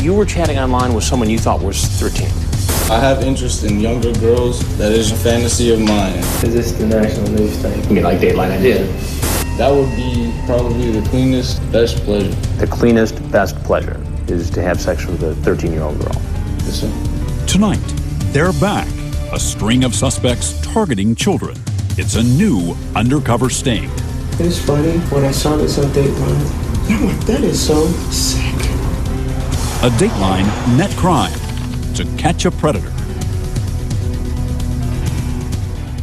you were chatting online with someone you thought was 13. I have interest in younger girls. That is a fantasy of mine. Is this the national news thing? You mean like Dateline idea? That would be probably the cleanest, best pleasure. The cleanest, best pleasure is to have sex with a 13-year-old girl. Yes, sir. Tonight, they're back. A string of suspects targeting children. It's a new undercover sting. It's funny when I saw this on Dateline. I'm like, that is so sick. A Dateline net crime. To catch a predator.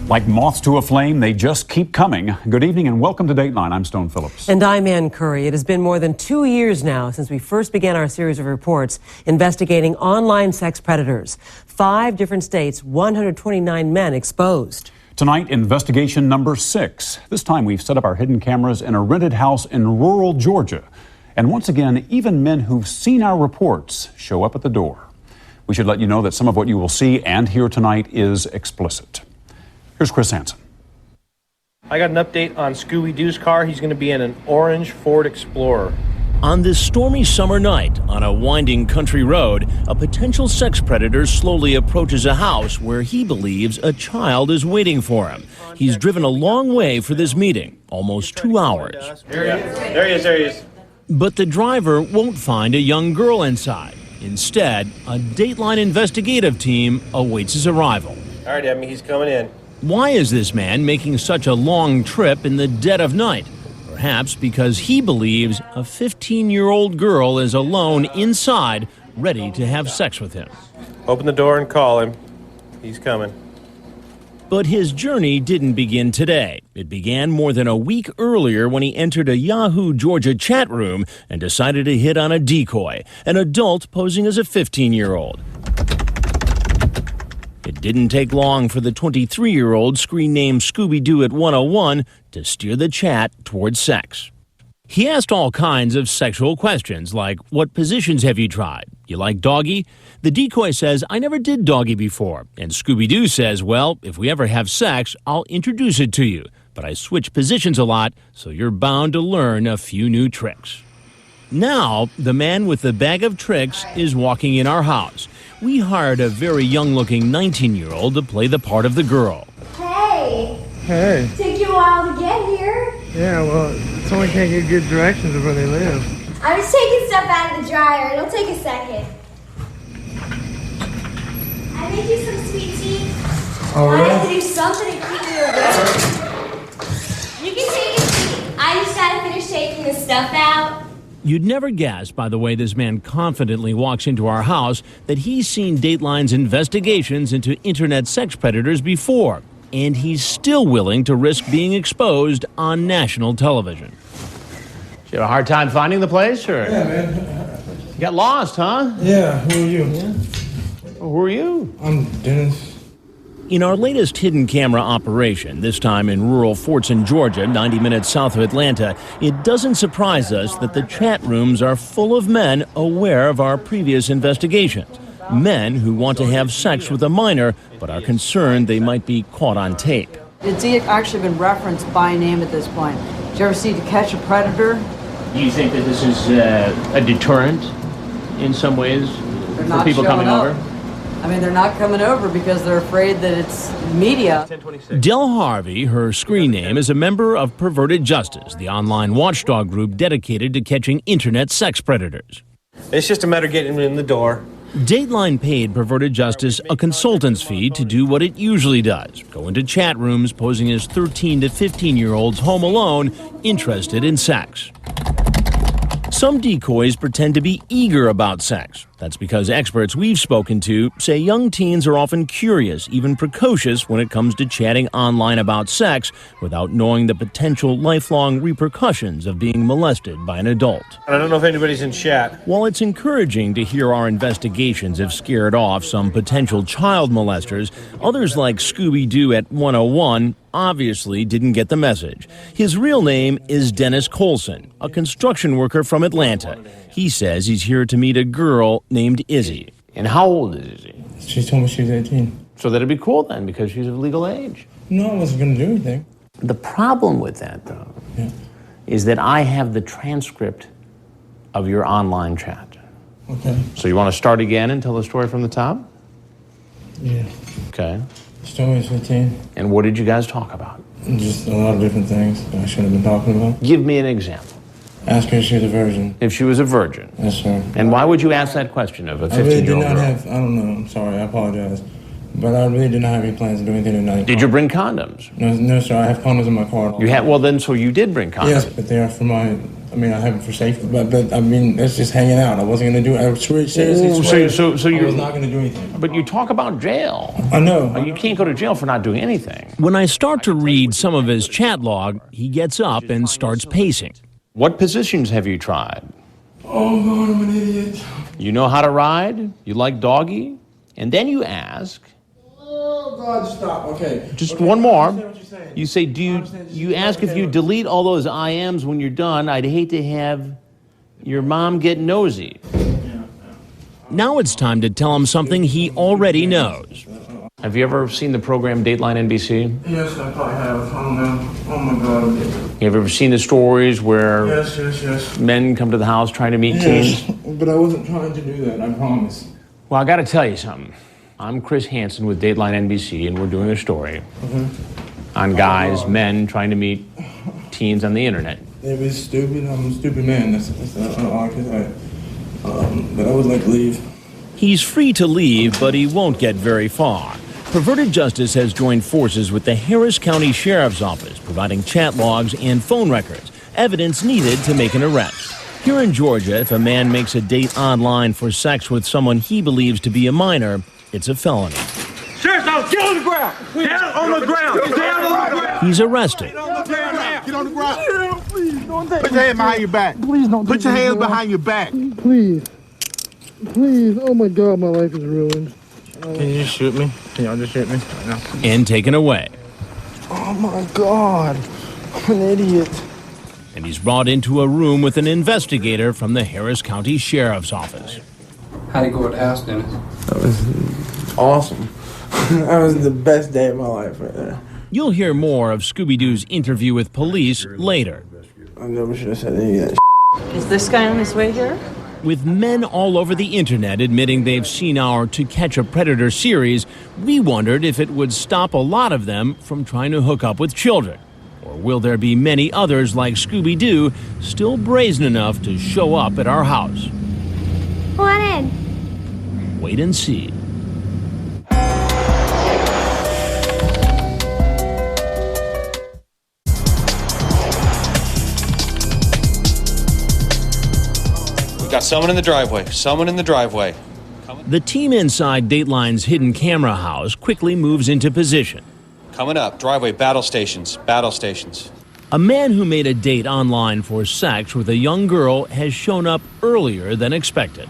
Like moths to a flame, they just keep coming. Good evening and welcome to Dateline. I'm Stone Phillips. And I'm Ann Curry. It has been more than 2 years now since we first began our series of reports investigating online sex predators. 5 different states, 129 men exposed. Tonight, investigation number 6. This time we've set up our hidden cameras in a rented house in rural Georgia. And once again, even men who've seen our reports show up at the door. We should let you know that some of what you will see and hear tonight is explicit. Here's Chris Hansen. I got an update on Scooby-Doo's car. He's going to be in an orange Ford Explorer. On this stormy summer night, on a winding country road, a potential sex predator slowly approaches a house where he believes a child is waiting for him. He's driven a long way for this meeting, almost 2 hours. There he is. But the driver won't find a young girl inside. Instead, a Dateline investigative team awaits his arrival. All right, Emmy, he's coming in. Why is this man making such a long trip in the dead of night? Perhaps because he believes a 15-year-old girl is alone inside, ready to have sex with him. Open the door and call him. He's coming. But his journey didn't begin today. It began more than a week earlier when he entered a Yahoo Georgia chat room and decided to hit on a decoy, an adult posing as a 15-year-old. It didn't take long for the 23-year-old, screen name Scooby-Doo at 101, to steer the chat towards sex. He asked all kinds of sexual questions, like, what positions have you tried? You like doggy? The decoy says, I never did doggy before. And Scooby-Doo says, well, if we ever have sex, I'll introduce it to you. But I switch positions a lot, so you're bound to learn a few new tricks. Now, the man with the bag of tricks is walking in our house. We hired a very young-looking 19-year-old to play the part of the girl. Hey! Hey. Took you a while to get here. Yeah, well, someone can't get good directions of where they live. I'm just taking stuff out of the dryer. It'll take a second. I made you some sweet tea. Oh, I really? have to do something to keep you awake. You can take a seat. I just gotta finish taking the stuff out. You'd never guess, by the way this man confidently walks into our house, that he's seen Dateline's investigations into internet sex predators before, and he's still willing to risk being exposed on national television. Did you have a hard time finding the place, or? Yeah, man. You got lost, huh? Yeah, who are you? Yeah. Well, who are you? I'm Dennis. In our latest hidden camera operation, this time in rural Fortson, Georgia, 90 minutes south of Atlanta, it doesn't surprise us that the chat rooms are full of men aware of our previous investigations. Men who want to have sex with a minor, but are concerned they might be caught on tape. It's actually been referenced by name at this point. Did you ever see To Catch a Predator? Do you think that this is a deterrent in some ways for people coming over? I mean, they're not coming over because they're afraid that it's media. Del Harvey, her screen name, is a member of Perverted Justice, the online watchdog group dedicated to catching internet sex predators. It's just a matter of getting him in the door. Dateline paid Perverted Justice a consultant's fee to do what it usually does, go into chat rooms posing as 13 to 15-year-olds home alone, interested in sex. Some decoys pretend to be eager about sex. That's because experts we've spoken to say young teens are often curious, even precocious, when it comes to chatting online about sex without knowing the potential lifelong repercussions of being molested by an adult. I don't know if anybody's in chat. While it's encouraging to hear our investigations have scared off some potential child molesters, others like Scooby-Doo at 101 obviously didn't get the message. His real name is Dennis Colson, a construction worker from Atlanta. He says he's here to meet a girl named Izzy. And how old is Izzy? She told me she was 18. So that'd be cool then, because she's of legal age. No, I wasn't going to do anything. The problem with that, though, is that I have the transcript of your online chat. Okay. So you want to start again and tell the story from the top? Yeah. Okay. Story is 15. And what did you guys talk about? Just a lot of different things that I shouldn't have been talking about. Give me an example. Ask her if she was a virgin. If she was a virgin. Yes, sir. And why would you ask that question of a 15-year-old I really did not girl? have, I don't know, I'm sorry, I apologize. But I really did not have any plans to do anything tonight. Did you bring condoms? No, sir, I have condoms in my car. You had, well then, so you did bring condoms. Yes, but they are for my, I mean, I have them for safety. But I mean, that's just hanging out. I wasn't going to do it. I seriously swear so I you was not going to do anything. But you talk about jail. I know. You can't go to jail for not doing anything. When I start to read some of his chat log, he gets up and starts pacing. What positions have you tried? Oh, God, I'm an idiot. You know how to ride? You like doggy? And then you ask... Oh, God, stop. Okay. Just okay, one more. I understand what you're saying. You say, you ask if you delete all those IMs when you're done. I'd hate to have your mom get nosy. Now it's time to tell him something he already knows. Have you ever seen the program Dateline NBC? Yes, I probably have. I don't know. Oh, my God. Have you ever seen the stories where Yes. men come to the house trying to meet teens? But I wasn't trying to do that, I promise. Well, I got to tell you something. I'm Chris Hansen with Dateline NBC, and we're doing a story on guys, men trying to meet teens on the internet. It was stupid. I'm a stupid man. That's all I can say. But I would like to leave. He's free to leave, but he won't get very far. Perverted Justice has joined forces with the Harris County Sheriff's Office, providing chat logs and phone records, evidence needed to make an arrest. Here in Georgia, if a man makes a date online for sex with someone he believes to be a minor, it's a felony. Sheriff's officer, get on the ground! Down on the ground! Down on the ground! He's arrested. Get on the ground! Get on the ground! Please, don't take Put your hand behind your back. Please don't Put your hands behind your back. Please. Please. Oh my God, my life is ruined. Can you just shoot me? Can y'all just shoot me right now? And taken away. Oh my God. I'm an idiot. And he's brought into a room with an investigator from the Harris County Sheriff's Office. How'd it go at the house, Dennis? That was awesome. That was the best day of my life right there. You'll hear more of Scooby-Doo's interview with police later. I never should have said any of that. Is this guy on his way here? With men all over the internet admitting they've seen our To Catch a Predator series, we wondered if it would stop a lot of them from trying to hook up with children. Or will there be many others like Scooby-Doo still brazen enough to show up at our house? Come on in. Wait and see. Got someone in the driveway. Someone in the driveway. The team inside Dateline's hidden camera house quickly moves into position. Coming up. Driveway. Battle stations. Battle stations. A man who made a date online for sex with a young girl has shown up earlier than expected.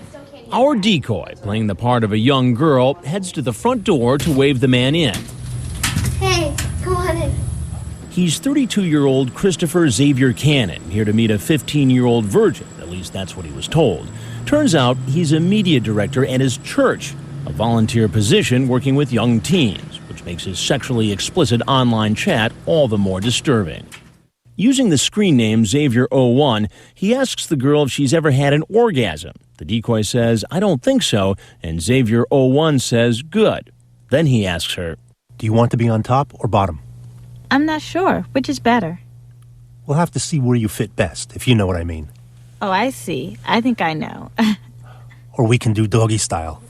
Our decoy, playing the part of a young girl, heads to the front door to wave the man in. Hey, come on in. He's 32-year-old Christopher Xavier Cannon, here to meet a 15-year-old virgin. At least that's what he was told. Turns out he's a media director at his church, a volunteer position working with young teens, which makes his sexually explicit online chat all the more disturbing. Using the screen name Xavier01, he asks the girl if she's ever had an orgasm. The decoy says, "I don't think so," and Xavier01 says, "Good." Then he asks her, "Do you want to be on top or bottom?" I'm not sure. Which is better? We'll have to see where you fit best, if you know what I mean. Oh, I see. I think I know. Or we can do doggy style.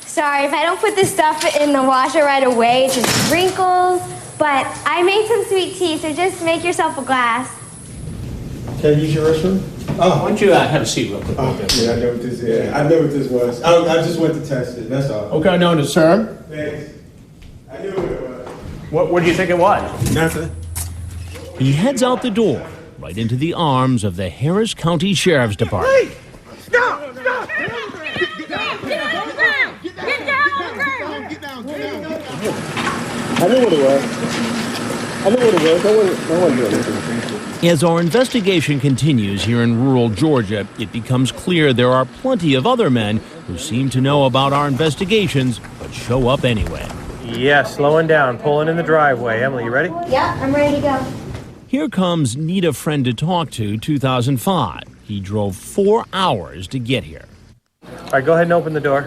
Sorry, if I don't put this stuff in the washer right away, it just wrinkles. But I made some sweet tea, so just make yourself a glass. Can I use your restroom? Why don't you have a seat real quick? Okay, yeah, I know what this is. Yeah, I know what this was. I just went to test it, that's all. Okay, noted, sir. Thanks. I knew what it was. What do you think it was? Nothing. He heads out the door, right into the arms of the Harris County Sheriff's Department. Hey! Stop! Stop! Get down on the ground! Get down on the ground! Get down! I knew what it was. I knew what it was. No one doing anything. As our investigation continues here in rural Georgia, it becomes clear there are plenty of other men who seem to know about our investigations but show up anyway. Yeah, slowing down, pulling in the driveway. Emily, you ready? Yeah, I'm ready to go. Here comes Need a Friend to Talk to 2005. He drove 4 hours to get here. All right, go ahead and open the door.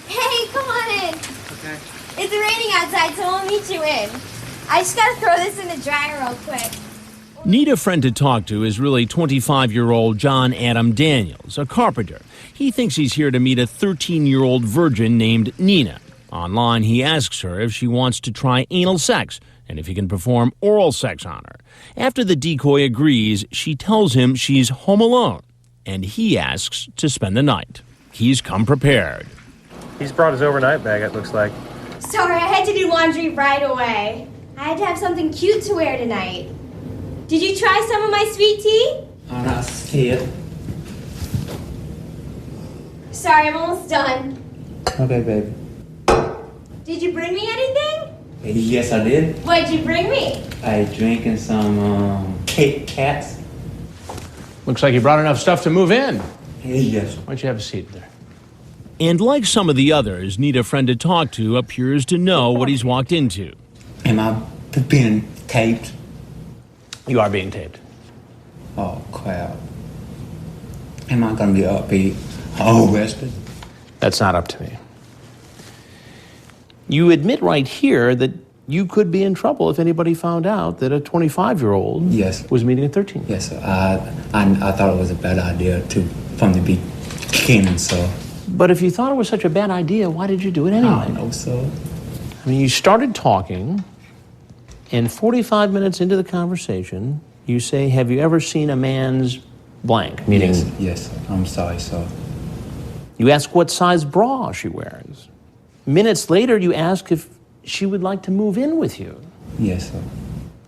Hey, come on in. Okay. It's raining outside, so we'll meet you in. I just gotta throw this in the dryer real quick. Need a friend to talk to is really 25-year-old John Adam Daniels, a carpenter. He thinks he's here to meet a 13-year-old virgin named Nina. Online, he asks her if she wants to try anal sex and if he can perform oral sex on her. After the decoy agrees, she tells him she's home alone, and he asks to spend the night. He's come prepared. He's brought his overnight bag, it looks like. Sorry, I had to do laundry right away. I had to have something cute to wear tonight. Did you try some of my sweet tea? I'm not scared. Sorry, I'm almost done. Okay, baby. Did you bring me anything? Yes, I did. What'd you bring me? I drinking some Kit Kats. Looks like you brought enough stuff to move in. Yes. Why don't you have a seat there? And like some of the others, Need a Friend to Talk To appears to know what he's walked into. Am I being taped? You are being taped. Oh, crap. Am I going to be upbeat? Arrested? That's not up to me. You admit right here that you could be in trouble if anybody found out that a 25-year-old was meeting a 13-year-old. Yes, sir. I thought it was a bad idea, too, from the beginning, so. But if you thought it was such a bad idea, why did you do it anyway? I don't know, sir. I mean, you started talking, and 45 minutes into the conversation, you say, have you ever seen a man's blank? Meaning, yes, sir. I'm sorry, sir. You ask what size bra she wears. Minutes later, you ask if she would like to move in with you. Yes, sir.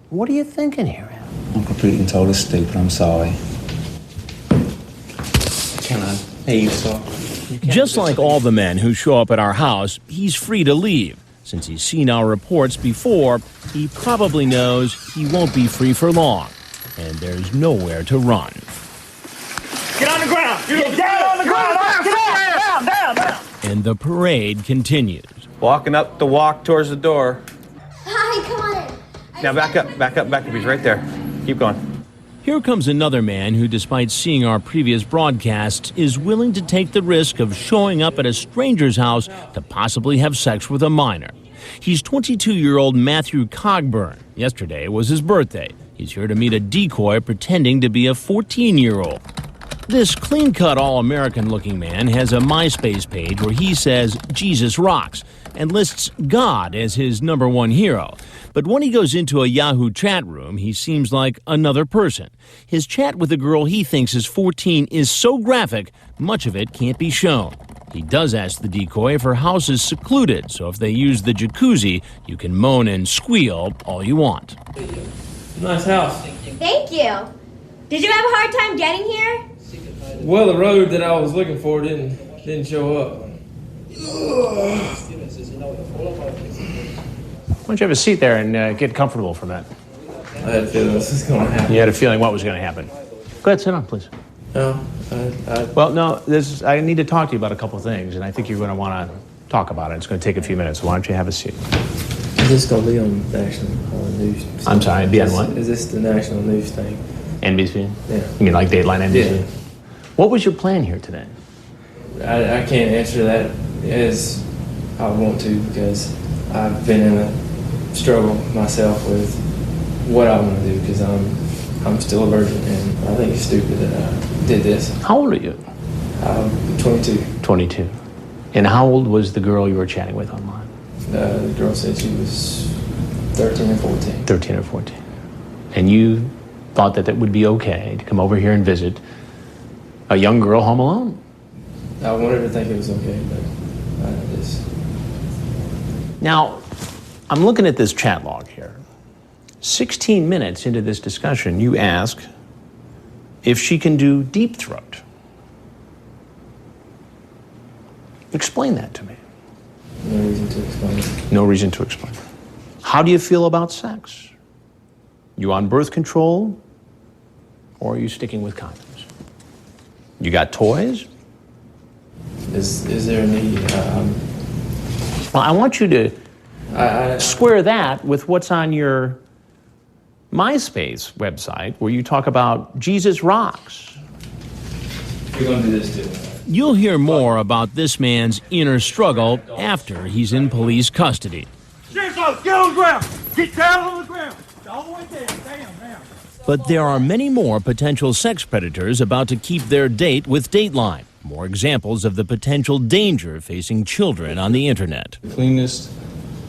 What are you thinking here, Al? I'm completely and totally stupid. I'm sorry. Can I leave, sir? Just like all the men who show up at our house, he's free to leave. Since he's seen our reports before, he probably knows he won't be free for long. And there's nowhere to run. Get on the ground! Get down on the ground! Down! And the parade continues. Walking up the walk towards the door. Hi, come on in. Now back up. He's right there. Keep going. Here comes another man who, despite seeing our previous broadcasts, is willing to take the risk of showing up at a stranger's house to possibly have sex with a minor. He's 22-year-old Matthew Cogburn. Yesterday was his birthday. He's here to meet a decoy pretending to be a 14-year-old. This clean-cut, all-American-looking man has a MySpace page where he says Jesus rocks and lists God as his #1 hero. But when he goes into a Yahoo chat room, he seems like another person. His chat with a girl he thinks is 14 is so graphic, much of it can't be shown. He does ask the decoy if her house is secluded, so if they use the jacuzzi, you can moan and squeal all you want. Nice house. Thank you. Did you have a hard time getting here? Well, the road that I was looking for didn't show up. Why don't you have a seat there and get comfortable for a minute? I had a feeling this was going to happen. You had a feeling what was going to happen. Go ahead, sit down, please. No, Well, no, I need to talk to you about a couple things, and I think you're going to want to talk about it. It's going to take a few minutes, so why don't you have a seat? Is this going to be on national news? I'm sorry, be on what? Is this the national news thing? NBC? Yeah. You mean like Dateline NBC? Yeah. What was your plan here today? I can't answer that as I want to because I've been in a struggle myself with what I want to do because I'm still a virgin and I think it's stupid that I did this. How old are you? I'm 22. 22. And how old was the girl you were chatting with online? The girl said she was 13 or 14. 13 or 14. And you thought that it would be okay to come over here and visit a young girl home alone? I wanted to think it was okay, but I just... Now, I'm looking at this chat log here. 16 minutes into this discussion, you ask if she can do deep throat. Explain that to me. No reason to explain it. No reason to explain. How do you feel about sex? You on birth control, or are you sticking with condoms? You got toys? Is there a need? Well, I want you to square that with what's on your MySpace website, where you talk about Jesus rocks. We're going to do this too. You'll hear more about this man's inner struggle after he's in police custody. Get on the ground. Get down on the ground. All the way down. Down. But there are many more potential sex predators about to keep their date with Dateline. More examples of the potential danger facing children on the internet. Cleanest,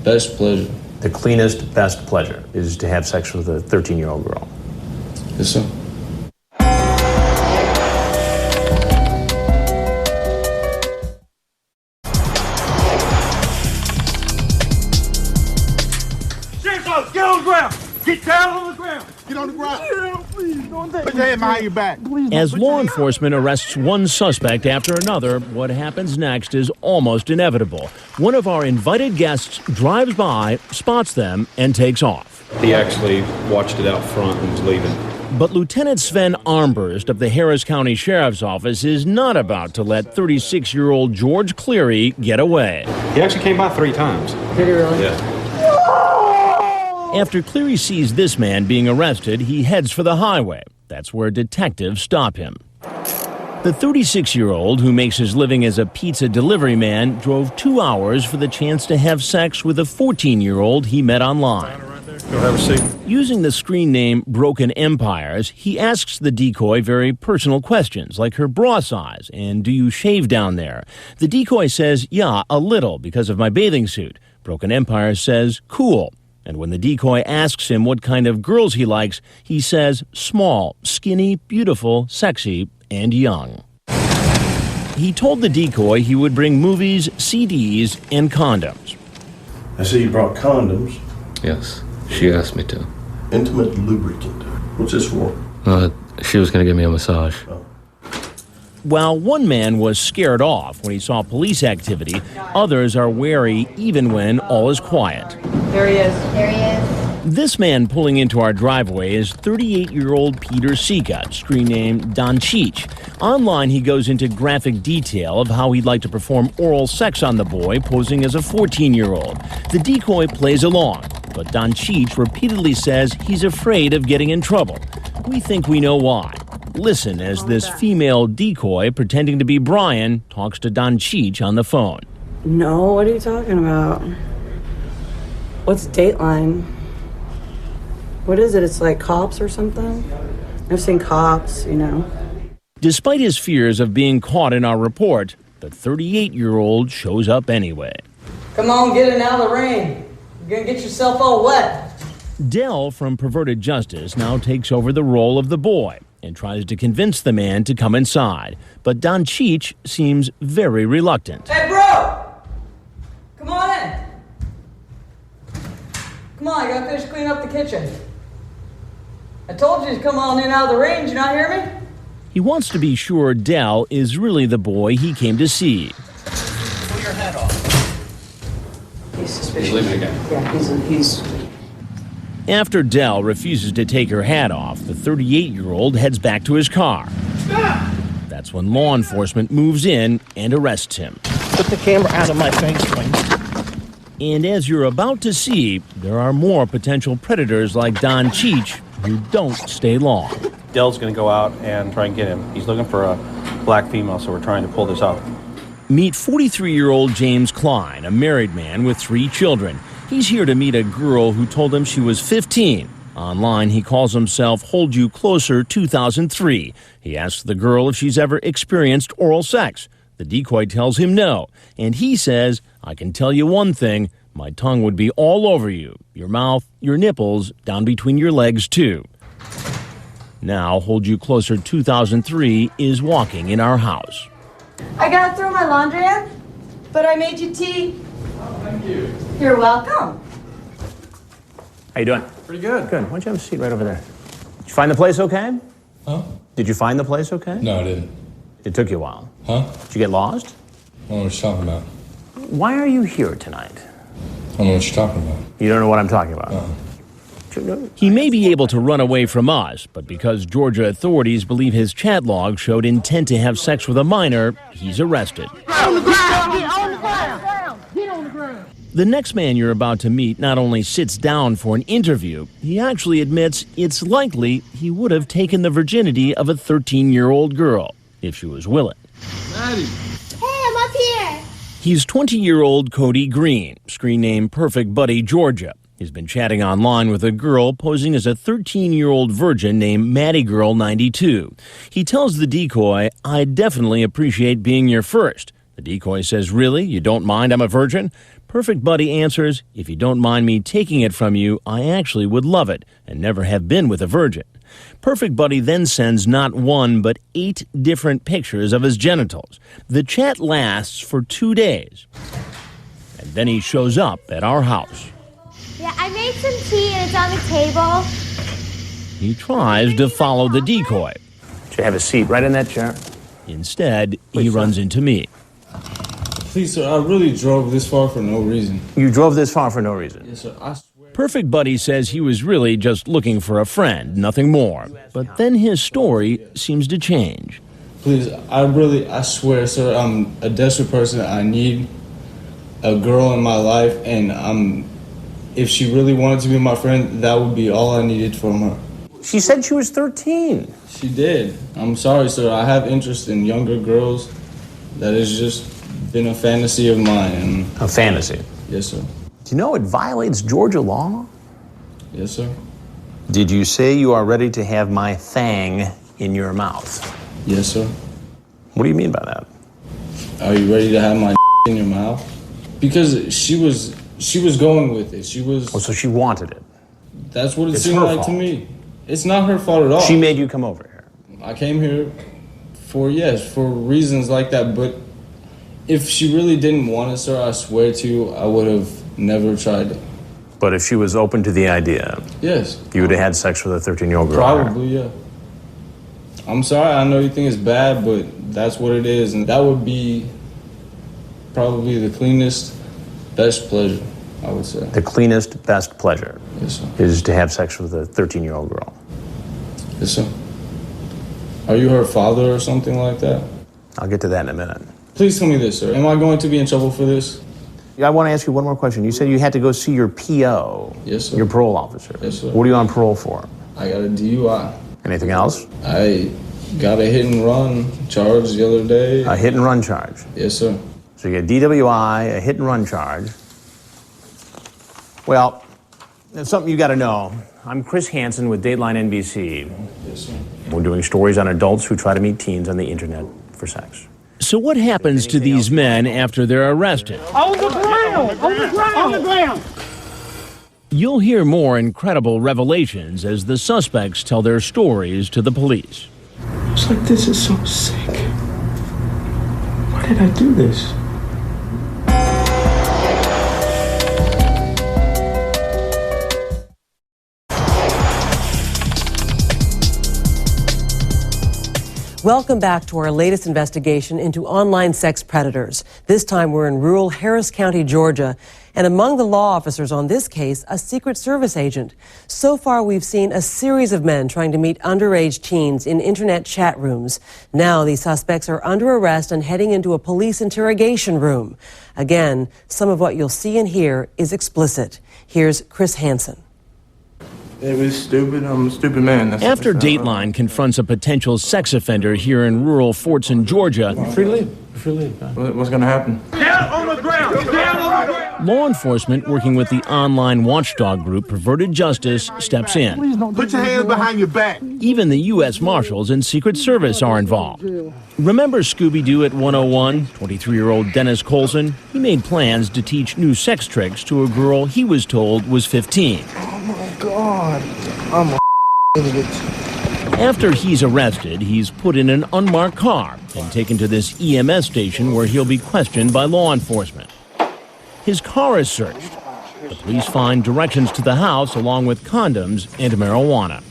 best pleasure. The cleanest, best pleasure is to have sex with a 13-year-old girl. Yes, sir. Get on the ground. Get down on the ground. Get on the ground. Yeah, please. Don't take Put your hand behind your back. As law enforcement arrests one suspect after another, what happens next is almost inevitable. One of our invited guests drives by, spots them, and takes off. He actually watched it out front and was leaving. But Lieutenant Sven Armburst of the Harris County Sheriff's Office is not about to let 36-year-old George Cleary get away. He actually came by 3 times. Did he really? Yeah. After Cleary sees this man being arrested, he heads for the highway. That's where detectives stop him. The 36-year-old, who makes his living as a pizza delivery man, drove 2 hours for the chance to have sex with a 14-year-old he met online. Go have a seat. Using the screen name Broken Empires, he asks the decoy very personal questions like her bra size and do you shave down there? The decoy says, yeah, a little because of my bathing suit. Broken Empires says, cool. And when the decoy asks him what kind of girls he likes, he says small, skinny, beautiful, sexy, and young. He told the decoy he would bring movies, CDs, and condoms. I see you brought condoms. Yes, she asked me to. Intimate lubricant. What's this for? She was going to give me a massage. Oh. While one man was scared off when he saw police activity, others are wary even when all is quiet. There he is. There he is. This man pulling into our driveway is 38-year-old Peter Sika, screen name Don Cheech. Online, he goes into graphic detail of how he'd like to perform oral sex on the boy, posing as a 14-year-old. The decoy plays along, but Don Cheech repeatedly says he's afraid of getting in trouble. We think we know why. Listen as this female decoy, pretending to be Brian, talks to Don Cheech on the phone. No, what are you talking about? What's Dateline? What is it? It's like Cops or something? I've seen Cops, you know. Despite his fears of being caught in our report, the 38-year-old shows up anyway. Come on, get in out of the rain. You're gonna get yourself all wet. Dell from Perverted Justice now takes over the role of the boy and tries to convince the man to come inside. But Don Cheech seems very reluctant. Hey, bro! Come on in. Come on, I gotta finish cleaning up the kitchen. I told you to come on in out of the rain. Did you not hear me? He wants to be sure Dell is really the boy he came to see. Pull your head off. He's suspicious. He's leaving again. Yeah, he's... After Dell refuses to take her hat off, the 38-year-old heads back to his car. That's when law enforcement moves in and arrests him. Put the camera out of my face, please. And as you're about to see, there are more potential predators like Don Cheech who don't stay long. Dell's going to go out and try and get him. He's looking for a black female, so we're trying to pull this off. Meet 43-year-old James Klein, a married man with 3 children. He's here to meet a girl who told him she was 15. Online, he calls himself Hold You Closer 2003. He asks the girl if she's ever experienced oral sex. The decoy tells him no, and he says, I can tell you one thing, my tongue would be all over you, your mouth, your nipples, down between your legs too. Now, Hold You Closer 2003 is walking in our house. I gotta throw my laundry in, but I made you tea. Oh, thank you. You're welcome. How you doing? Pretty good. Good. Why don't you have a seat right over there? Did you find the place okay? Huh? Did you find the place okay? No, I didn't. It took you a while. Huh? Did you get lost? I don't know what you're talking about. Why are you here tonight? I don't know what you're talking about. You don't know what I'm talking about? He may be able to run away from us, but because Georgia authorities believe his chat log showed intent to have sex with a minor, he's arrested. On the ground! Get on the ground! Get on the ground! The next man you're about to meet not only sits down for an interview, he actually admits it's likely he would have taken the virginity of a 13-year-old girl if she was willing. Hey, I'm up here. He's 20-year-old Cody Green, screen name Perfect Buddy Georgia. He's been chatting online with a girl posing as a 13-year-old virgin named Maddie Girl 92. He tells the decoy, "I definitely appreciate being your first." The decoy says, "Really? You don't mind I'm a virgin?" Perfect Buddy answers, "If you don't mind me taking it from you, I actually would love it and never have been with a virgin." Perfect Buddy then sends not one but 8 different pictures of his genitals. The chat lasts for 2 days. And then he shows up at our house. Yeah, I made some tea and it's on the table. He tries to follow the decoy. Should have a seat right in that chair. Instead, he runs into me. Please, sir, I really drove this far for no reason. You drove this far for no reason? Yes, sir. I swear. Perfect Buddy says he was really just looking for a friend, nothing more. But then his story seems to change. Please, I swear, sir, I'm a desperate person. I need a girl in my life, and if she really wanted to be my friend, that would be all I needed from her. She said she was 13. She did. I'm sorry, sir. I have interest in younger girls. That has just been a fantasy of mine. A fantasy? Yes, sir. Do you know it violates Georgia law? Yes, sir. Did you say you are ready to have my thang in your mouth? Yes, sir. What do you mean by that? Are you ready to have my in your mouth? Because she was going with it. She was. Oh, so she wanted it. That's what it It's seemed her like fault. to me. It's not her fault at all. She made you come over here. I came here for reasons like that. But if she really didn't want it, sir, I swear to you, I would have never tried it. But if she was open to the idea, Yes. you would have had sex with a 13-year-old girl. Probably, yeah. I'm sorry, I know you think it's bad, but that's what it is. And that would be probably the cleanest, best pleasure, I would say. The cleanest, best pleasure Yes, sir. is to have sex with a 13-year-old girl. Yes, sir. Are you her father or something like that? I'll get to that in a minute. Please tell me this, sir. Am I going to be in trouble for this? I want to ask you one more question. You said you had to go see your PO. Yes, sir. Your parole officer. Yes, sir. What are you on parole for? I got a DUI. Anything else? I got a hit and run charge the other day. A hit and run charge. Yes, sir. So you get DWI, a hit and run charge. Well, that's something you got to know. I'm Chris Hansen with Dateline NBC. Yes, sir. We're doing stories on adults who try to meet teens on the internet for sex. So what happens to these men after they're arrested? On the ground! On the ground! On the ground! You'll hear more incredible revelations as the suspects tell their stories to the police. It's like, this is so sick. Why did I do this? Welcome back to our latest investigation into online sex predators. This time we're in rural Harris County, Georgia. And among the law officers on this case, a Secret Service agent. So far, we've seen a series of men trying to meet underage teens in internet chat rooms. Now, these suspects are under arrest and heading into a police interrogation room. Again, some of what you'll see and hear is explicit. Here's Chris Hansen. It was stupid. I'm a stupid man. After Dateline confronts a potential sex offender here in rural Fortson, Georgia, Free to leave. What's going to happen? Down on the ground! Down on the ground! law enforcement working with the online watchdog group Perverted Justice steps in. Put your hands behind your back. Even the U.S. Marshals and Secret Service are involved. Remember Scooby-Doo at 101? 23-year-old Dennis Colson? He made plans to teach new sex tricks to a girl he was told was 15. Oh my God. I'm a idiot. After he's arrested, he's put in an unmarked car and taken to this EMS station where he'll be questioned by law enforcement. His car is searched. The police find directions to the house along with condoms and marijuana.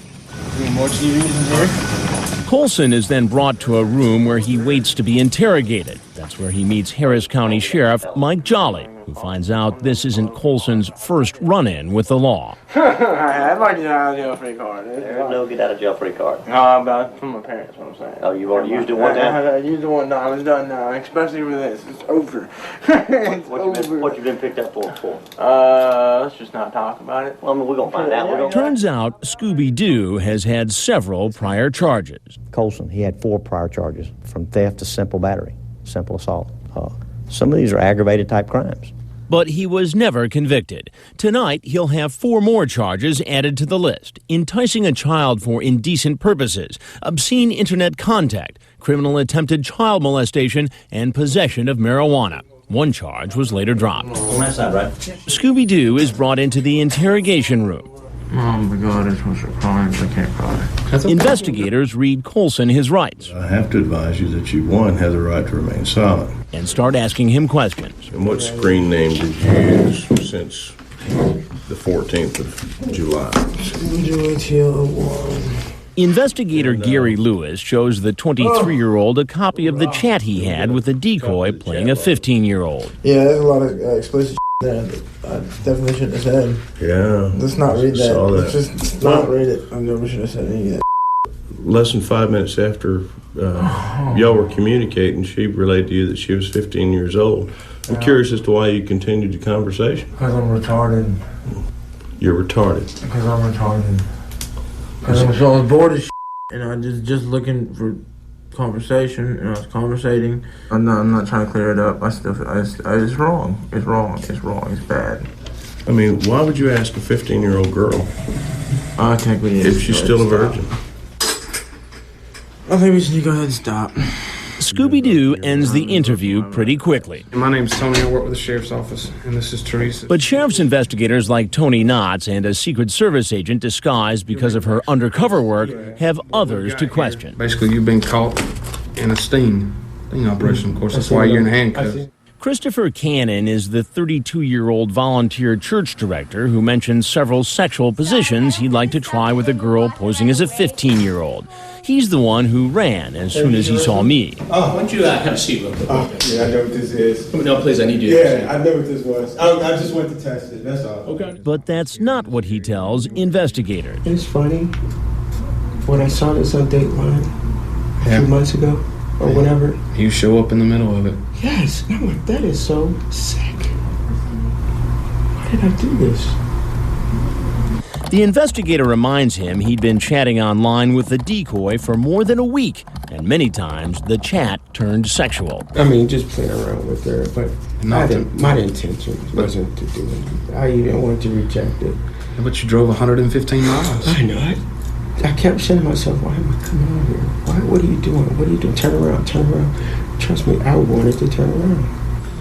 More TVs in here? Colson is then brought to a room where he waits to be interrogated. That's where he meets Harris County Sheriff Mike Jolly. who finds out this isn't Colson's first run-in with the law. I'd like to get out of jail free card. There's no get out of jail free card. No, about from my parents, what I'm saying. Oh, you've already used it one time? I used it one time. It's done now, especially with this. It's over. What you been picked up for? Let's just not talk about it. Well, I mean, we're going to find out. Turns out Scooby-Doo has had several prior charges. Colson, he had 4 prior charges, from theft to simple battery, simple assault. Some of these are aggravated type crimes. But he was never convicted. Tonight, he'll have 4 more charges added to the list: enticing a child for indecent purposes, obscene internet contact, criminal attempted child molestation, and possession of marijuana. One charge was later dropped. On that side, right? Scooby-Doo is brought into the interrogation room. Oh my God, I supposed to cry, but I can't cry. Investigators read Colson his rights. I have to advise you that you, one, have the right to remain silent. And start asking him questions. And what screen name did you use since the 14th of July? Investigator Gary Lewis shows the 23-year-old a copy of the chat he had with a decoy playing a 15-year-old. Yeah, there's a lot of explicit there that I definitely shouldn't have said. Yeah. Let's not read that. Saw that. Let's just not read it. I never should have said any of that. Less than 5 minutes after y'all were communicating, she relayed to you that she was 15 years old. I'm curious as to why you continued the conversation. Because I'm retarded. You're retarded. Because I'm retarded. Because I was bored as and I just looking for conversation, and I was conversating. I'm not trying to clear it up. It's wrong. It's wrong. It's wrong. It's bad. I mean, why would you ask a 15-year-old girl if she's still a virgin? I think we should go ahead and stop. Scooby-Doo ends the interview pretty quickly. My name's Tony. I work with the sheriff's office, and this is Teresa. But sheriff's investigators like Tony Knotts and a Secret Service agent disguised because of her undercover work have others to question. Basically, you've been caught in a sting operation. Of course, that's why you're in handcuffs. Christopher Cannon is the 32-year-old volunteer church director who mentioned several sexual positions he'd like to try with a girl posing as a 15-year-old. He's the one who ran as soon as he saw me. Why don't you have a seat real quick? Yeah, I know what this is. No, please, I need you. Yeah, I know what this was. I just went to test it, that's all. Okay. But that's not what he tells investigators. It's funny. When I saw this on Dateline a few months ago, or whatever. You show up in the middle of it. Yes, I'm like, that is so sick. Why did I do this? The investigator reminds him he'd been chatting online with the decoy for more than a week, and many times the chat turned sexual. I mean, just playing around with her, but my intention wasn't to do it. I even wanted to reject it. But you drove 115 miles. I know it. I kept saying to myself, why am I coming over here? What are you doing? What are you doing? Turn around, turn around. Trust me, I wanted to turn around.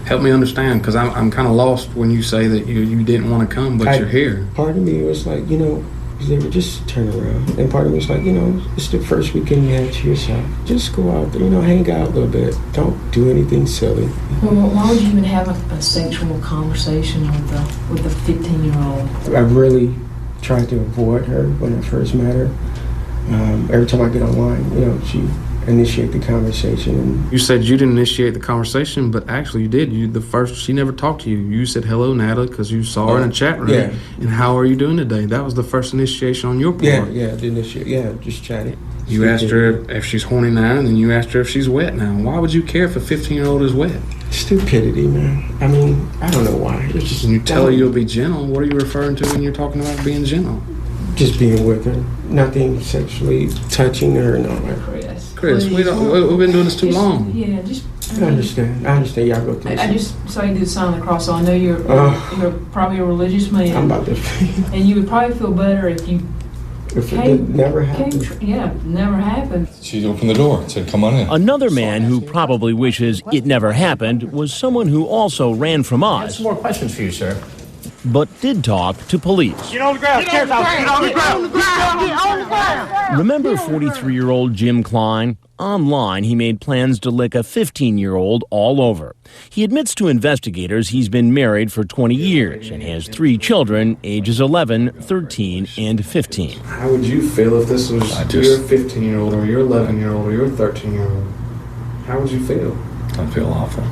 Help me understand, because I'm kind of lost when you say that you didn't want to come, but you're here. Part of me was like, they were just turn around. And part of me was like, it's the first weekend you have to yourself. Just go out there, hang out a little bit. Don't do anything silly. Well, why would you even have a sexual conversation with a 15-year-old? I really tried to avoid her when I first met her. Every time I get online, she initiate the conversation. And you said you didn't initiate the conversation, but actually you did. She never talked to you. You said, hello, Natalie, because you saw her in a chat room. Yeah. And how are you doing today? That was the first initiation on your part. Yeah, the initiate. Yeah, just chatting. You asked her if she's horny now, and then you asked her if she's wet now. Why would you care if a 15-year-old is wet? Stupidity, man. I mean, I don't know why. It's just. When you tell her you'll be gentle, what are you referring to when you're talking about being gentle? Just being with her. Nothing sexually touching her and all that. Chris, we've been doing this too long. Yeah, just. I understand. Y'all go through I just saw you do the sign of the cross, so I know you're probably a religious man. I'm about to. And you would probably feel better if you. If it never happened. Never happened. She opened the door and said, come on in. Another man who probably wishes it never happened was someone who also ran from us. I have some more questions for you, sir. But did talk to police. Get on the ground. Get on the ground. Get on the ground. Remember 43-year-old Jim Klein? Online, he made plans to lick a 15-year-old all over. He admits to investigators he's been married for 20 years and has 3 children, ages 11, 13, and 15. How would you feel if this was your 15-year-old or your 11-year-old or your 13-year-old? How would you feel? I'd feel awful.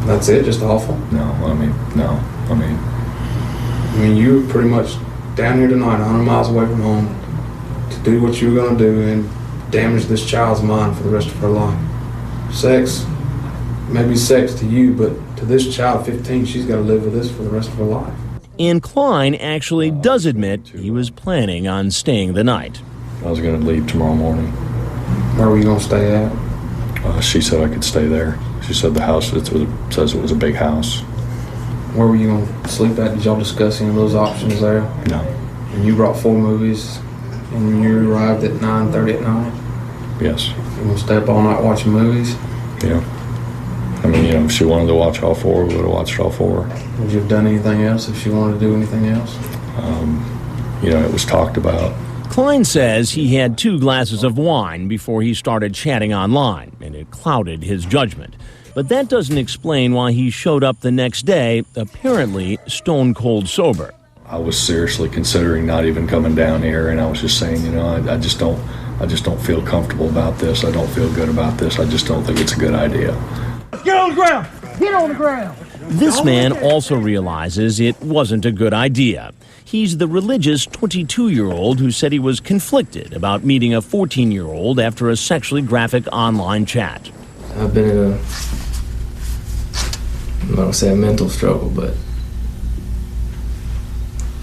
That's it? Just awful? No. I mean, you were pretty much down here tonight, 100 miles away from home, to do what you were going to do and damage this child's mind for the rest of her life. Sex, maybe sex to you, but to this child, 15, she's got to live with this for the rest of her life. And Klein actually does admit he was planning on staying the night. I was going to leave tomorrow morning. Where were you going to stay at? She said I could stay there. She said the house says it was a big house. Where were you going to sleep at? Did y'all discuss any of those options there? No. And you brought 4 movies, and you arrived at 9:30 at night? Yes. You going to stay up all night watching movies? Yeah. I mean, if she wanted to watch all 4, we would have watched all 4. Would you have done anything else if she wanted to do anything else? It was talked about. Klein says he had 2 glasses of wine before he started chatting online, and it clouded his judgment. But that doesn't explain why he showed up the next day, apparently stone cold sober. I was seriously considering not even coming down here, and I was just saying, I just don't feel comfortable about this. I don't feel good about this. I just don't think it's a good idea. Get on the ground! Get on the ground! This man also realizes it wasn't a good idea. He's the religious 22-year-old who said he was conflicted about meeting a 14-year-old after a sexually graphic online chat. I've been in I'm not going to say a mental struggle, but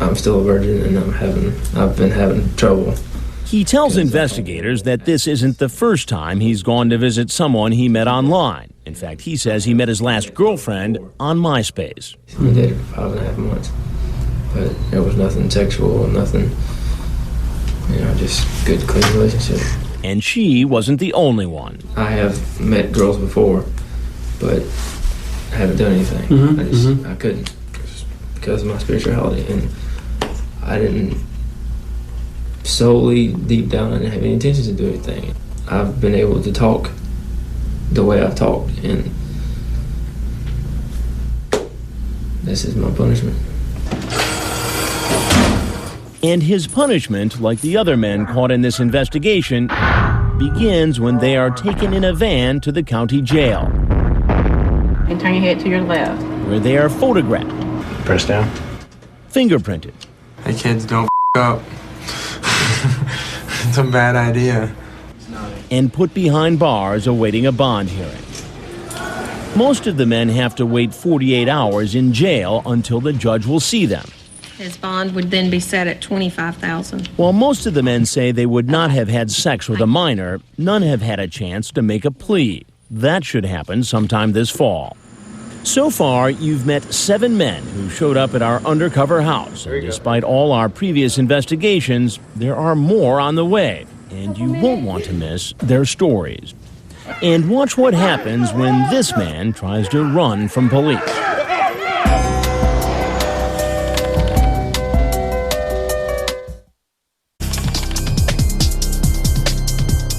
I'm still a virgin and I've been having trouble. He tells investigators that this isn't the first time he's gone to visit someone he met online. In fact, he says he met his last girlfriend on MySpace. We dated for 5.5 months, but there was nothing sexual, nothing, just good, clean relationship. And she wasn't the only one. I have met girls before, but I haven't done anything. I couldn't because of my spirituality, and I didn't solely deep down. I didn't have any intentions to do anything. I've been able to talk the way I've talked, and this is my punishment. And his punishment, like the other men caught in this investigation, begins when they are taken in a van to the county jail. And turn your head to your left. Where they are photographed. Press down. Fingerprinted. Hey kids, don't up. It's a bad idea. And put behind bars awaiting a bond hearing. Most of the men have to wait 48 hours in jail until the judge will see them. His bond would then be set at $25,000. While most of the men say they would not have had sex with a minor, none have had a chance to make a plea. That should happen sometime this fall. So far, you've met 7 men who showed up at our undercover house. And despite all our previous investigations, there are more on the way, and you won't want to miss their stories. And watch what happens when this man tries to run from police.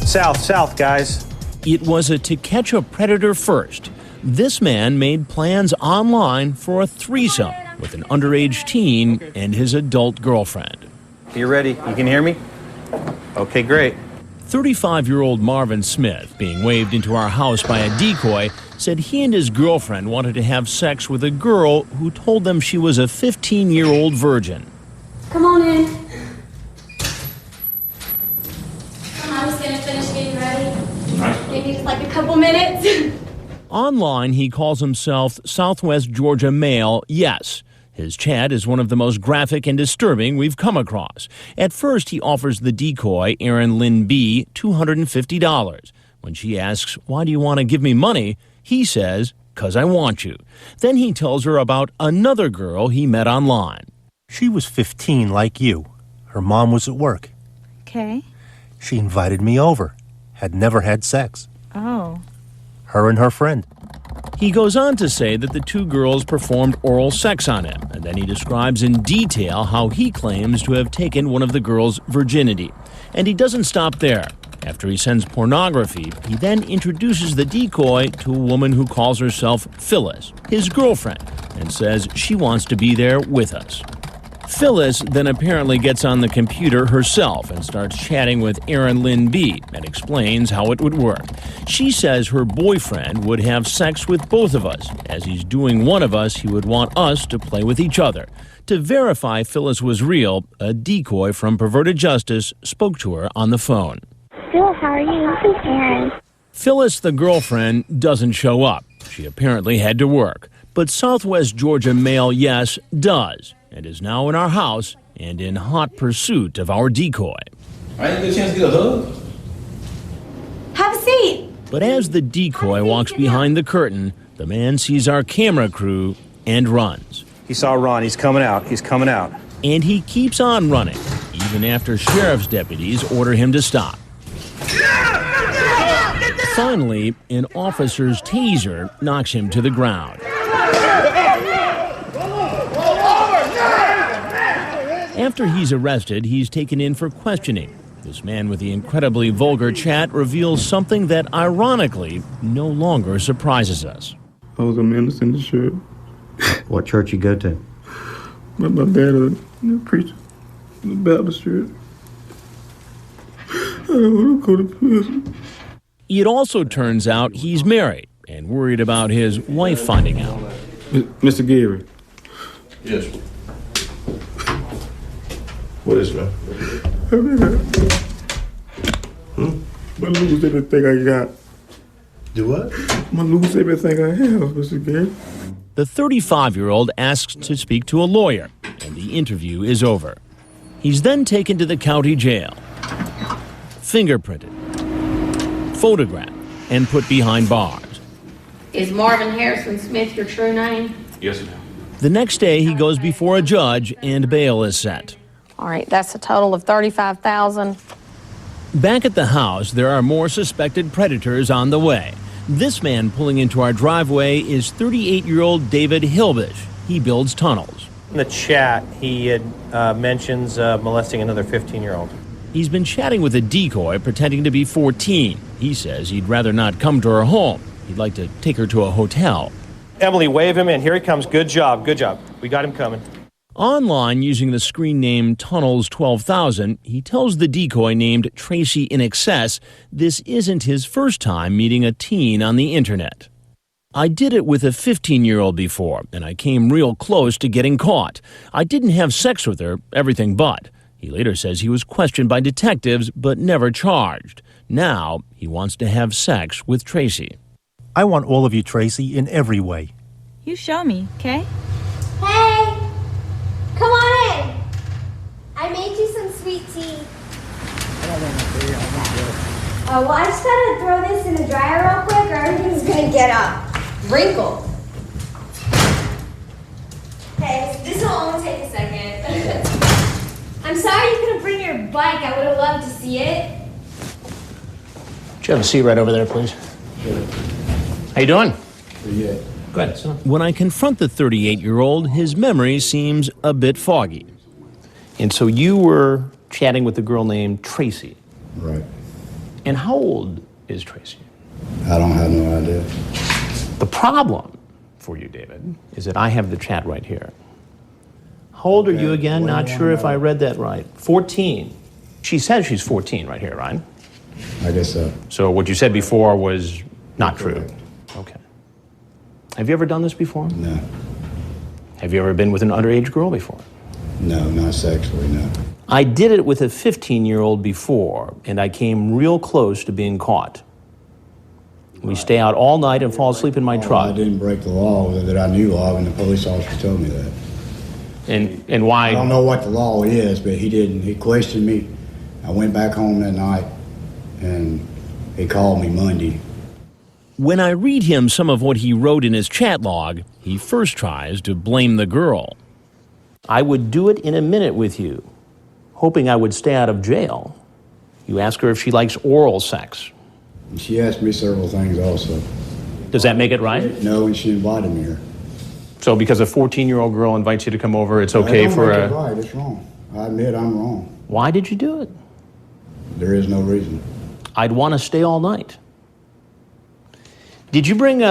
South, guys. It was a to catch a predator first. This man made plans online for a threesome with an underage teen and his adult girlfriend. You ready? You can hear me? Okay, great. 35-year-old Marvin Smith, being waved into our house by a decoy, said he and his girlfriend wanted to have sex with a girl who told them she was a 15-year-old virgin. Come on in. I'm just gonna finish getting ready. Maybe just like a couple minutes. Online, he calls himself Southwest Georgia Male Yes. His chat is one of the most graphic and disturbing we've come across. At first, he offers the decoy, Erin Lynn B., $250. When she asks, "Why do you want to give me money?" he says, "'Cause I want you." Then he tells her about another girl he met online. She was 15 like you. Her mom was at work. Okay. She invited me over. Had never had sex. Oh. Her and her friend. He goes on to say that the 2 girls performed oral sex on him, and then he describes in detail how he claims to have taken one of the girls' virginity. And he doesn't stop there. After he sends pornography, he then introduces the decoy to a woman who calls herself Phyllis, his girlfriend, and says she wants to be there with us. Phyllis then apparently gets on the computer herself and starts chatting with Erin Lynn B. and explains how it would work. She says her boyfriend would have sex with both of us. As he's doing one of us, he would want us to play with each other. To verify Phyllis was real, a decoy from Perverted Justice spoke to her on the phone. Phil, how are you? This is Erin. Phyllis, the girlfriend, doesn't show up. She apparently had to work. But Southwest Georgia Mail Yes does, and is now in our house and in hot pursuit of our decoy. I didn't get a chance to get a hug. Have a seat. But as the decoy walks behind the curtain, the man sees our camera crew and runs. He saw Ron. He's coming out. He's coming out. And he keeps on running, even after sheriff's deputies order him to stop. Finally, an officer's taser knocks him to the ground. After he's arrested, he's taken in for questioning. This man with the incredibly vulgar chat reveals something that, ironically, no longer surprises us. I was a minister in the church. What church you go to? My dad was a preacher in the Baptist church. I don't want to go to prison. It also turns out he's married and worried about his wife finding out. Mr. Gary. Yes. What is that? I lose everything I got. Do what? I lose everything I have, Mr. Gary. The 35-year-old asks to speak to a lawyer, and the interview is over. He's then taken to the county jail, fingerprinted, photographed, and put behind bars. Is Marvin Harrison Smith your true name? Yes, ma'am. The next day, he goes before a judge, and bail is set. All right, that's a total of $35,000. Back at the house, there are more suspected predators on the way. This man pulling into our driveway is 38-year-old David Hilbish. He builds tunnels. In the chat, he had mentions molesting another 15-year-old. He's been chatting with a decoy pretending to be 14. He says he'd rather not come to her home. He'd like to take her to a hotel. Emily, wave him in. Here he comes. Good job. Good job. We got him coming. Online, using the screen name Tunnels 12,000, he tells the decoy named Tracy in Excess this isn't his first time meeting a teen on the internet. I did it with a 15-year-old before, and I came real close to getting caught. I didn't have sex with her, everything but. He later says he was questioned by detectives, but never charged. Now, he wants to have sex with Tracy. I want all of you, Tracy, in every way. You show me, okay? Hey! Come on in! I made you some sweet tea. Oh, well, I just gotta throw this in the dryer real quick or everything's gonna get wrinkled. Okay, this will only take a second. I'm sorry you couldn't bring your bike. I would have loved to see it. Would you have a seat right over there, please? How you doing? Yeah. Go ahead, son. When I confront the 38-year-old, his memory seems a bit foggy. And so you were chatting with a girl named Tracy. Right. And how old is Tracy? I don't have no idea. The problem for you, David, is that I have the chat right here. How old are you again? Not sure if I read that right. 14. She says she's 14 right here, right? I guess so. So what you said before was not true. Okay. Have you ever done this before? No. Have you ever been with an underage girl before? No, not sexually, no. I did it with a 15-year-old before, and I came real close to being caught. We stay out all night and fall asleep in my truck. I didn't break the law that I knew of, and the police officer told me that. And why? I don't know what the law is, but he didn't. He questioned me. I went back home that night, and he called me Monday. When I read him some of what he wrote in his chat log, he first tries to blame the girl. I would do it in a minute with you, hoping I would stay out of jail. You ask her if she likes oral sex. She asked me several things also. Does that make it right? No, and she invited me here. So because a 14-year-old girl invites you to come over, it's okay for a... Right, it's wrong. I admit I'm wrong. Why did you do it? There is no reason. I'd want to stay all night. Did you bring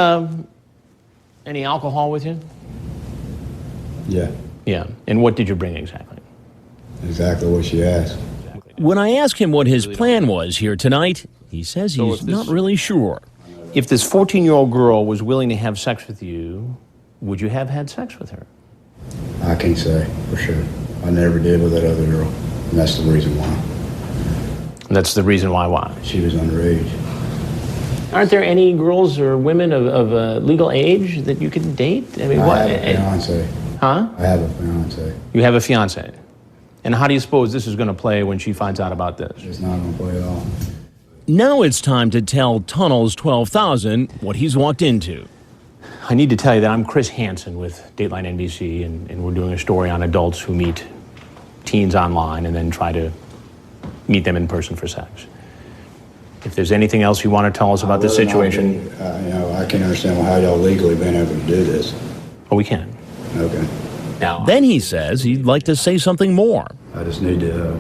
any alcohol with you? Yeah. Yeah. And what did you bring exactly? Exactly what she asked. When I ask him what his plan was here tonight, he says he's not really sure. If this 14-year-old girl was willing to have sex with you, would you have had sex with her? I can't say for sure. I never did with that other girl, and that's the reason why. That's the reason why? She was underage. Aren't there any girls or women of legal age that you can date? I mean, I have a fiance. Huh? I have a fiance. You have a fiance. And how do you suppose this is going to play when she finds out about this? It's not going to play at all. Now it's time to tell Tunnels 12,000 what he's walked into. I need to tell you that I'm Chris Hansen with Dateline NBC, and we're doing a story on adults who meet teens online and then try to meet them in person for sex. If there's anything else you want to tell us about this situation. I can't understand how y'all legally been able to do this. Oh, we can. Okay. Now, then he says he'd like to say something more. I just need to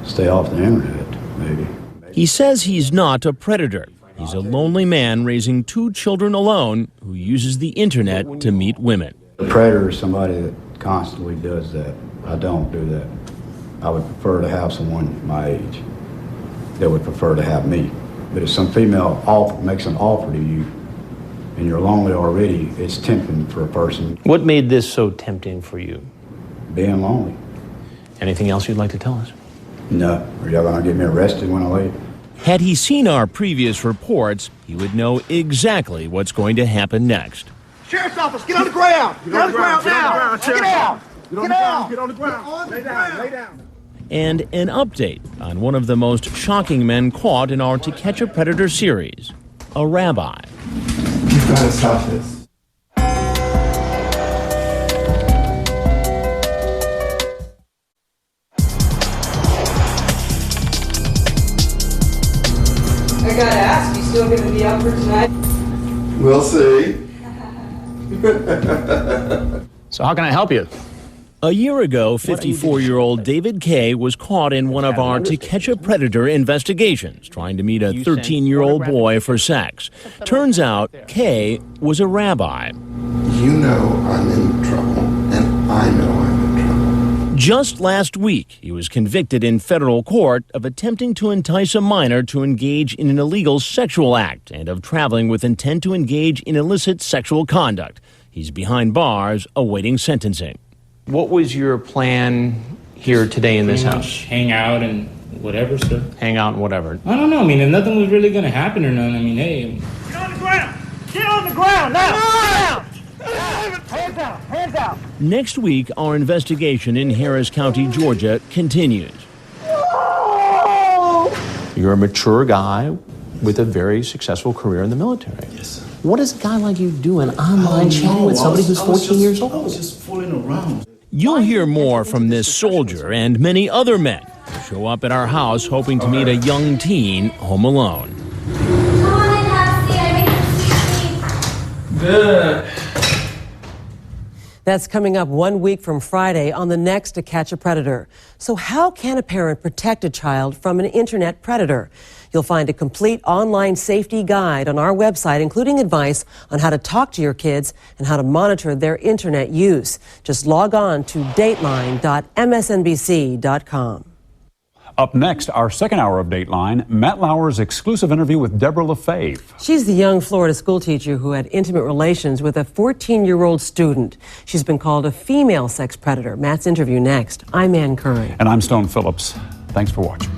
stay off the internet, maybe. He says he's not a predator. He's a lonely man raising 2 children alone who uses the internet to meet women. A predator is somebody that constantly does that. I don't do that. I would prefer to have someone my age that would prefer to have me. But if some female makes an offer to you and you're lonely already, it's tempting for a person. What made this so tempting for you? Being lonely. Anything else you'd like to tell us? No. Are y'all going to get me arrested when I leave? Had he seen our previous reports, he would know exactly what's going to happen next. Sheriff's office, get on the ground! Get on the ground now! Get out! Get out! Get on the ground! Lay down! Lay down! And an update on one of the most shocking men caught in our To Catch a Predator series, a rabbi. You've got to stop this. I gotta ask, you still gonna be up for tonight? We'll see. So how can I help you? A year ago, 54-year-old David Kay was caught in one of our To Catch a Predator investigations, trying to meet a 13-year-old boy for sex. Turns out, Kay was a rabbi. You know I'm in trouble, and I know I'm in trouble. Just last week, he was convicted in federal court of attempting to entice a minor to engage in an illegal sexual act and of traveling with intent to engage in illicit sexual conduct. He's behind bars awaiting sentencing. What was your plan here today in this house? Hang out and whatever, sir. Hang out and whatever. I don't know. I mean, if nothing was really going to happen or nothing, I mean, hey. Get on the ground! Get on the ground now! Down! Hands out! Hands out! Next week, our investigation in Harris County, Georgia, continues. You're a mature guy with a very successful career in the military. Yes, sir. What does a guy like you doing online chatting with somebody who's 14 years old? I was just fooling around. You'll hear more from this soldier and many other men who show up at our house hoping to meet a young teen home alone. Good. That's coming up 1 week from Friday on the next To Catch a Predator. So how can a parent protect a child from an internet predator? You'll find a complete online safety guide on our website, including advice on how to talk to your kids and how to monitor their internet use. Just log on to dateline.msnbc.com. Up next, our second hour of Dateline, Matt Lauer's exclusive interview with Deborah LaFave. She's the young Florida schoolteacher who had intimate relations with a 14-year-old student. She's been called a female sex predator. Matt's interview next. I'm Ann Curry. And I'm Stone Phillips. Thanks for watching.